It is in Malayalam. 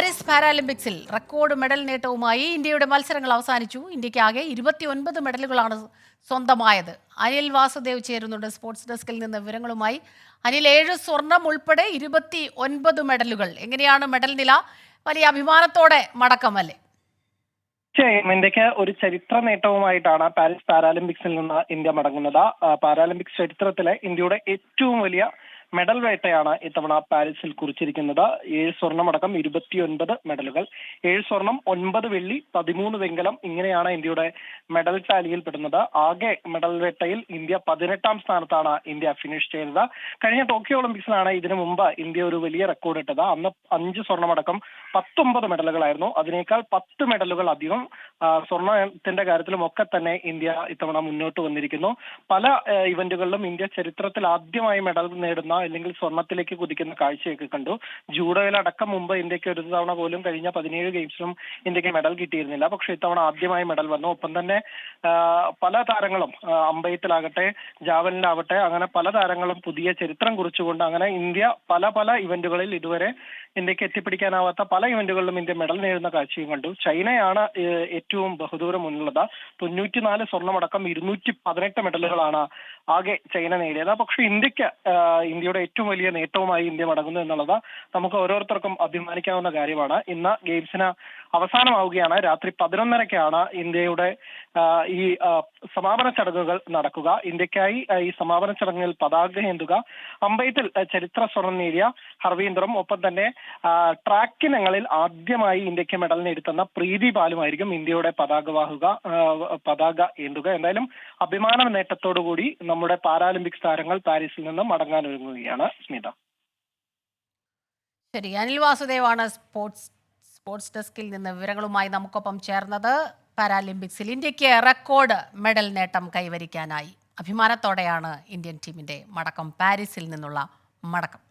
പാരീസ് പാരാലിമ്പിക്സിൽ റെക്കോർഡ് മെഡൽ നേട്ടവുമായി ഇന്ത്യയുടെ മത്സരങ്ങൾ അവസാനിച്ചു. ഇന്ത്യക്ക് ആകെ 29 മെഡലുകളാണ് സ്വന്തമായത്. അനിൽ വാസുദേവ് ചേരുന്നുണ്ട് സ്പോർട്സ് ഡെസ്കിൽ നിന്ന് വിവരങ്ങളുമായി. അനിൽ, 7 സ്വർണം ഉൾപ്പെടെ 29 മെഡലുകൾ. എങ്ങനെയാണ് മെഡൽ നില? വലിയ അഭിമാനത്തോടെ മടക്കമല്ലേ? തീർച്ചയായും ഇന്ത്യക്ക് ഒരു ചരിത്ര നേട്ടവുമായിട്ടാണ് പാരീസ് പാരാലിമ്പിക്സിൽ നിന്ന് ഇന്ത്യ മടങ്ങുന്നത്. പാരാലിമ്പിക്സ് ചരിത്രത്തിലെ ഇന്ത്യയുടെ ഏറ്റവും വലിയ മെഡൽ വേട്ടയാണ് ഇത്തവണ പാരീസിൽ കുറിച്ചിരിക്കുന്നത്. 7 സ്വർണ്ണമടക്കം 29 മെഡലുകൾ. 7 സ്വർണം, 9 വെള്ളി, 13 വെങ്കലം, ഇങ്ങനെയാണ് ഇന്ത്യയുടെ മെഡൽ ടാലിയിൽ ആകെ മെഡൽ വേട്ടയിൽ ഇന്ത്യ 18ാം സ്ഥാനത്താണ് ഇന്ത്യ ഫിനിഷ് ചെയ്തത്. കഴിഞ്ഞ ടോക്കിയോ ഒളിമ്പിക്സിലാണ് ഇതിനു മുമ്പ് ഇന്ത്യ ഒരു വലിയ റെക്കോർഡ് ഇട്ടത്. അന്ന് 5 സ്വർണ്ണമടക്കം 19 മെഡലുകളായിരുന്നു. അതിനേക്കാൾ 10 മെഡലുകൾ അധികം സ്വർണത്തിന്റെ കാര്യത്തിലും ഒക്കെ തന്നെ ഇന്ത്യ ഇത്തവണ മുന്നോട്ട് വന്നിരിക്കുന്നു. പല ഇവന്റുകളിലും ഇന്ത്യ ചരിത്രത്തിൽ ആദ്യമായി മെഡൽ നേടുന്ന അല്ലെങ്കിൽ സ്വർണത്തിലേക്ക് കുതിക്കുന്ന കാഴ്ചയൊക്കെ കണ്ടു. ജൂഡോയിലടക്കം മുമ്പ് ഇന്ത്യക്ക് ഒരു തവണ പോലും കഴിഞ്ഞ 17 ഗെയിംസിലും ഇന്ത്യക്ക് മെഡൽ കിട്ടിയിരുന്നില്ല. പക്ഷെ ഇത്തവണ ആദ്യമായി മെഡൽ വന്നു. ഒപ്പം തന്നെ പല താരങ്ങളും അമ്പയത്തിലാകട്ടെ, ജാവലിനാവട്ടെ, അങ്ങനെ പല താരങ്ങളും പുതിയ ചരിത്രം കുറിച്ചുകൊണ്ട് അങ്ങനെ ഇന്ത്യ പല ഇവന്റുകളിൽ ഇതുവരെ ഇന്ത്യക്ക് എത്തിപ്പിടിക്കാനാവാത്ത പല ഇവന്റുകളിലും ഇന്ത്യ മെഡൽ നേടുന്ന കാഴ്ചയും കണ്ടു. ചൈനയാണ് ഏറ്റവും ബഹുദൂരം മുന്നിലുള്ളത്. 94 സ്വർണ്ണമടക്കം 218 മെഡലുകളാണ് ആകെ ചൈന നേടിയത്. പക്ഷെ ഇന്ത്യയുടെ ഏറ്റവും വലിയ നേട്ടവുമായി ഇന്ത്യ മടങ്ങുന്നു എന്നുള്ളത് നമുക്ക് ഓരോരുത്തർക്കും അഭിമാനിക്കാവുന്ന കാര്യമാണ്. ഇന്ന് ഗെയിംസിന് അവസാനമാവുകയാണ്. രാത്രി 11:30-ക്കാണ് ഇന്ത്യയുടെ ഈ സമാപന ചടങ്ങുകൾ നടക്കുക. ഇന്ത്യക്കായി ഈ സമാപന ചടങ്ങിൽ പതാകയേന്തുക, അമ്പയത്തിൽ ചരിത്ര സ്വർണം നേടിയ ഹർവീന്ദറും ഒപ്പം തന്നെ ട്രാക്ക് ഇനങ്ങളിൽ ആദ്യമായി ഇന്ത്യക്ക് മെഡൽ നേടിത്തന്ന പ്രീതി പാലുമായിരിക്കും ഇന്ത്യയുടെ പതാക ഏന്തുക. എന്തായാലും അഭിമാന നേട്ടത്തോടുകൂടി നമ്മുടെ പാരാലിമ്പിക്സ് താരങ്ങൾ പാരീസിൽ നിന്ന് മടങ്ങാനൊരുങ്ങുകയാണ്. സ്മിത. ശരി, അനിൽ വാസുദേവാണ് സ്പോർട്സ് ഡെസ്കിൽ നിന്ന് വിവരങ്ങളുമായി നമുക്കൊപ്പം ചേർന്നത്. പാരാലിമ്പിക്സിൽ ഇന്ത്യക്ക് റെക്കോർഡ് മെഡൽ നേട്ടം കൈവരിക്കാനായി. അഭിമാനത്തോടെയാണ് ഇന്ത്യൻ ടീമിന്റെ മടക്കം, പാരീസിൽ നിന്നുള്ള മടക്കം.